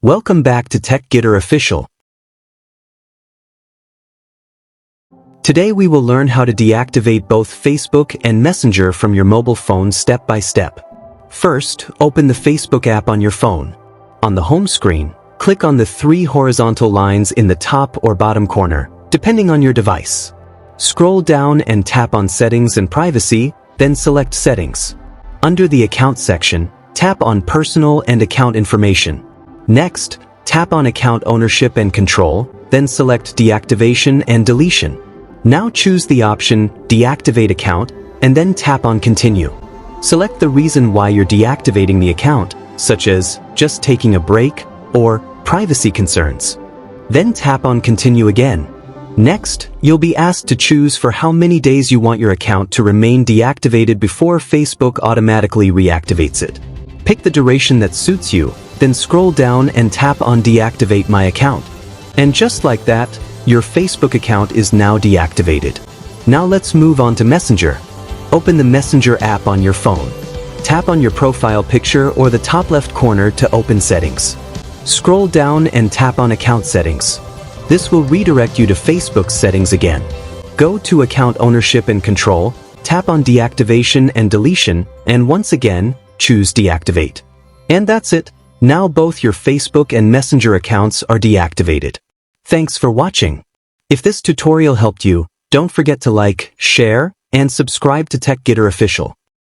Welcome back to TechGetter Official. Today we will learn how to deactivate both Facebook and Messenger from your mobile phone step by step. First, open the Facebook app on your phone. On the home screen, click on the three horizontal lines in the top or bottom corner, depending on your device. Scroll down and tap on Settings and Privacy, then select Settings. Under the Account section, tap on Personal and Account Information. Next, tap on Account Ownership and Control, then select Deactivation and Deletion. Now choose the option Deactivate Account, and then tap on Continue. Select the reason why you're deactivating the account, such as just taking a break or privacy concerns. Then tap on Continue again. Next, you'll be asked to choose for how many days you want your account to remain deactivated before Facebook automatically reactivates it. Pick the duration that suits you, then scroll down and tap on Deactivate My Account. And just like that, your Facebook account is now deactivated. Now let's move on to Messenger. Open the Messenger app on your phone. Tap on your profile picture or the top left corner to open Settings. Scroll down and tap on Account Settings. This will redirect you to Facebook's settings again. Go to Account Ownership and Control, tap on Deactivation and Deletion, and once again, choose Deactivate. And that's it. Now both your Facebook and Messenger accounts are deactivated. Thanks for watching. If this tutorial helped you, don't forget to like, share, and subscribe to TechGetter Official.